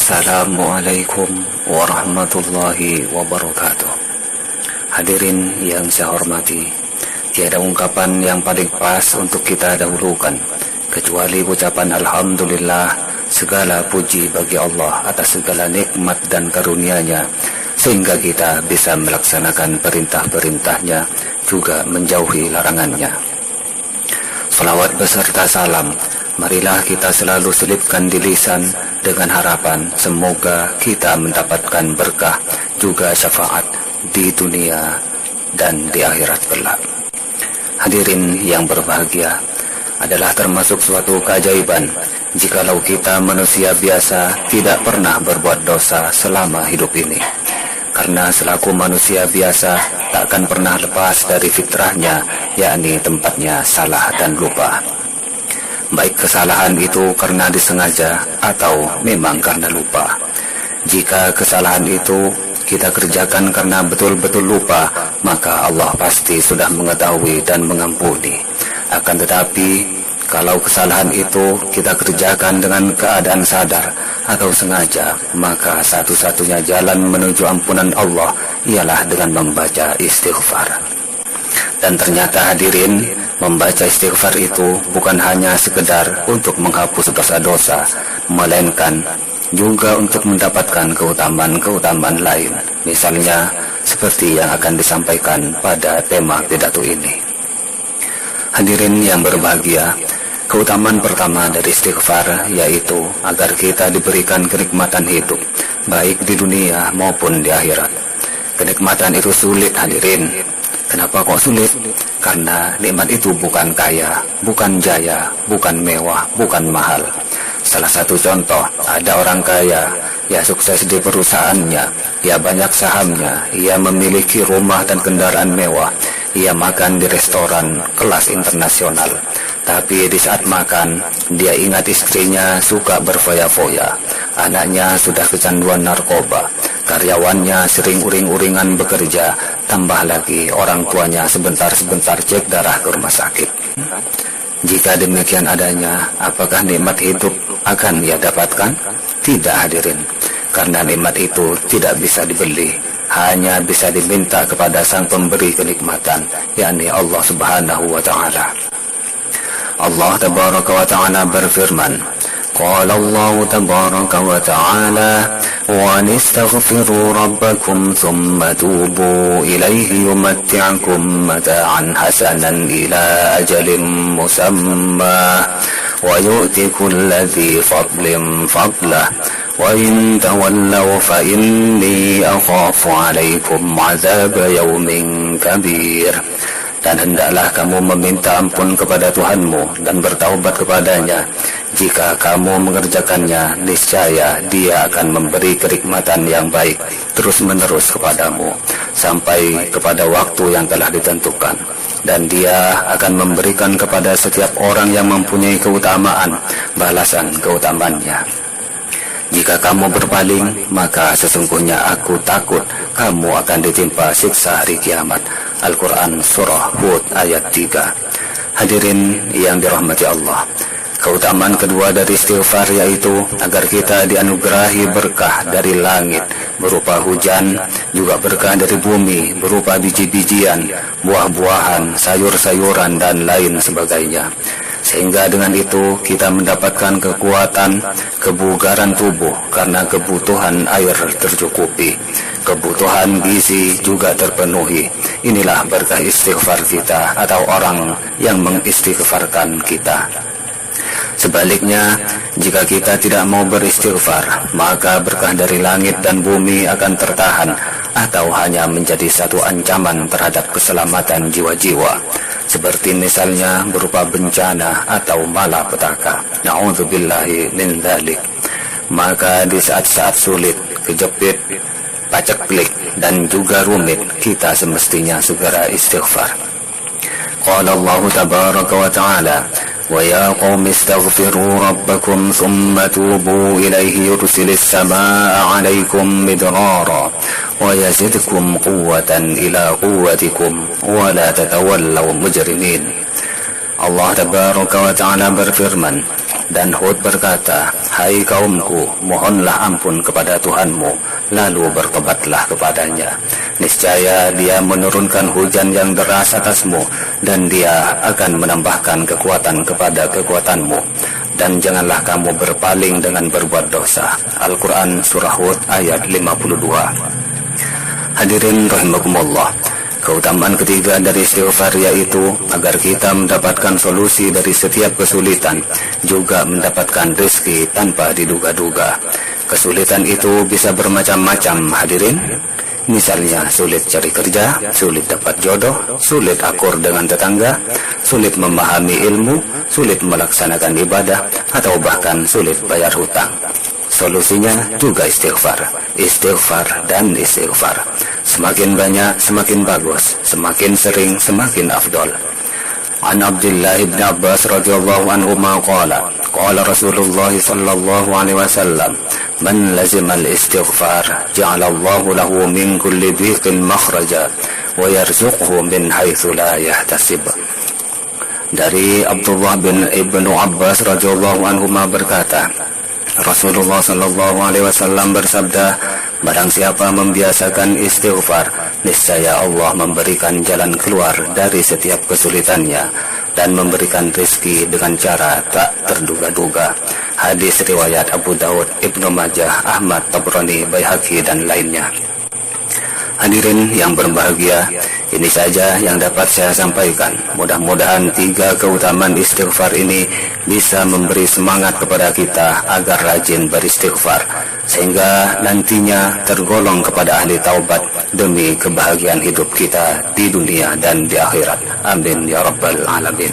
Assalamualaikum warahmatullahi wabarakatuh. Hadirin yang saya hormati, tiada ungkapan yang paling pas untuk kita dahulukan kecuali ucapan Alhamdulillah, segala puji bagi Allah atas segala nikmat dan karunia-Nya sehingga kita bisa melaksanakan perintah-perintah-Nya juga menjauhi larangan-Nya. Salawat beserta salam marilah kita selalu selipkan di lisan dengan harapan semoga kita mendapatkan berkah juga syafaat di dunia dan di akhirat kelak. Hadirin yang berbahagia, adalah termasuk suatu keajaiban jikalau kita manusia biasa tidak pernah berbuat dosa selama hidup ini. Karena selaku manusia biasa tak akan pernah lepas dari fitrahnya, yakni tempatnya salah dan lupa. Baik kesalahan itu karena disengaja atau memang karena lupa. Jika kesalahan itu kita kerjakan karena betul-betul lupa, maka Allah pasti sudah mengetahui dan mengampuni. Akan tetapi, kalau kesalahan itu kita kerjakan dengan keadaan sadar atau sengaja, maka satu-satunya jalan menuju ampunan Allah ialah dengan membaca istighfar. Dan ternyata hadirin, membaca istighfar itu bukan hanya sekedar untuk menghapus dosa-dosa, melainkan juga untuk mendapatkan keutamaan-keutamaan lain. Misalnya seperti yang akan disampaikan pada tema pidato ini. Hadirin yang berbahagia, keutamaan pertama dari istighfar yaitu agar kita diberikan kenikmatan hidup, baik di dunia maupun di akhirat. Kenikmatan itu sulit hadirin. Kenapa kok sulit? Karena nikmat itu bukan kaya, bukan jaya, bukan mewah, bukan mahal. Salah satu contoh, ada orang kaya, ia sukses di perusahaannya, ia banyak sahamnya, ia memiliki rumah dan kendaraan mewah, ia makan di restoran kelas internasional. Tapi di saat makan, dia ingat istrinya suka berfoya-foya, anaknya sudah kecanduan narkoba, karyawannya sering uring-uringan bekerja, tambah lagi orang tuanya sebentar-sebentar cek darah ke rumah sakit. Jika demikian adanya, apakah nikmat hidup akan ia dapatkan? Tidak hadirin, karena nikmat itu tidak bisa dibeli, hanya bisa diminta kepada sang pemberi kenikmatan, yakni Allah Subhanahu wa Ta'ala. Allah Tabaraka wa Ta'ala berfirman, Qala Allah Tabaraka wa Ta'ala, wa nistaghfiru rabbakum thumma tubu ilaihi yumatti'akum mata'an hasanan ila ajalin musamma wa yu'ti kulli dhi fadlin fadlah wa in tawallaw fa inni akhafu 'alaikum 'adzaba yaumin kabir. Dan hendaklah kamu meminta ampun kepada Tuhanmu dan bertaubat kepadanya. Jika kamu mengerjakannya, niscaya Dia akan memberi kenikmatan yang baik terus-menerus kepadamu sampai kepada waktu yang telah ditentukan. Dan Dia akan memberikan kepada setiap orang yang mempunyai keutamaan balasan keutamaannya. Jika kamu berpaling, maka sesungguhnya aku takut kamu akan ditimpa siksa hari kiamat. Al-Quran Surah Hud ayat 3. Hadirin yang dirahmati Allah, keutamaan kedua dari istighfar yaitu agar kita dianugerahi berkah dari langit berupa hujan, juga berkah dari bumi berupa biji-bijian, buah-buahan, sayur-sayuran dan lain sebagainya. Sehingga dengan itu kita mendapatkan kekuatan, kebugaran tubuh karena kebutuhan air tercukupi, kebutuhan gizi juga terpenuhi. Inilah berkah istighfar kita atau orang yang mengistighfarkan kita. Sebaliknya, jika kita tidak mau beristighfar, maka berkah dari langit dan bumi akan tertahan atau hanya menjadi satu ancaman terhadap keselamatan jiwa-jiwa, seperti misalnya berupa bencana atau malapetaka. Na'udzubillahi min dzalik. Maka di saat-saat sulit, kejepit, paceklik dan juga rumit, kita semestinya segera istighfar. Qala Allah Tabaraka wa Ta'ala, وَيَا قَوْمِ اسْتَغْفِرُوا رَبَّكُمْ ثُمَّ تُوبُوا إِلَيْهِ يُرْسِلِ السَّمَاءَ عَلَيْكُمْ مِدْرَارًا وَيَزِدْكُمْ قُوَّةً إِلَى قُوَّتِكُمْ وَلَا تَتَوَلَّوْا مُجْرِمِينَ. Allah Tabaraka wa Ta'ala berfirman, Dan Hud berkata, "Hai kaumku, mohonlah ampun kepada Tuhanmu, lalu bertobatlah kepadanya. Niscaya Dia menurunkan hujan yang deras atasmu, dan Dia akan menambahkan kekuatan kepada kekuatanmu. Dan janganlah kamu berpaling dengan berbuat dosa." Al-Quran Surah Hud ayat 52. Hadirin rahimakumullah, keutamaan ketiga dari istighfar yaitu agar kita mendapatkan solusi dari setiap kesulitan, juga mendapatkan rezeki tanpa diduga-duga. Kesulitan itu bisa bermacam-macam, hadirin. Misalnya sulit cari kerja, sulit dapat jodoh, sulit akur dengan tetangga, sulit memahami ilmu, sulit melaksanakan ibadah, atau bahkan sulit bayar hutang. Solusinya juga istighfar, istighfar dan istighfar. Semakin banyak semakin bagus, semakin sering semakin afdol. An Abdullah ibn Abbas radhiyallahu anhuma qala Rasulullah sallallahu alaihi wasallam, "Man lazima al-istighfar ja'ala Allahu lahu min kulli dhiqin makhraja wa yarzuqhu min haitsu la yahtasib." Dari Abdullah bin Ibnu Abbas radhiyallahu anhuma berkata, Rasulullah sallallahu alaihi wasallam bersabda, "Barang siapa membiasakan istighfar, niscaya Allah memberikan jalan keluar dari setiap kesulitannya dan memberikan rezeki dengan cara tak terduga-duga." Hadis riwayat Abu Daud, Ibnu Majah, Ahmad, Tabrani, Baihaqi dan lainnya. Hadirin yang berbahagia, ini saja yang dapat saya sampaikan. Mudah-mudahan 3 keutamaan istighfar ini bisa memberi semangat kepada kita agar rajin beristighfar, sehingga nantinya tergolong kepada ahli taubat demi kebahagiaan hidup kita di dunia dan di akhirat. Amin ya rabbal alamin.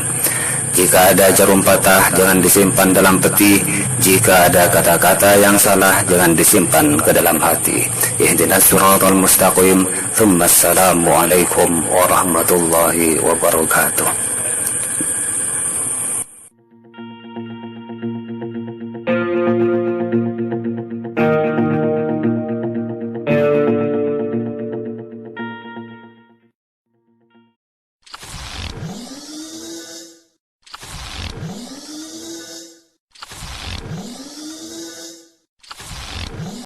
Jika ada jarum patah, jangan disimpan dalam peti. Jika ada kata-kata yang salah, jangan disimpan ke dalam hati. Ihdinas siratal mustaqim. Tsumma assalamu alaikum warahmatullahi wabarakatuh.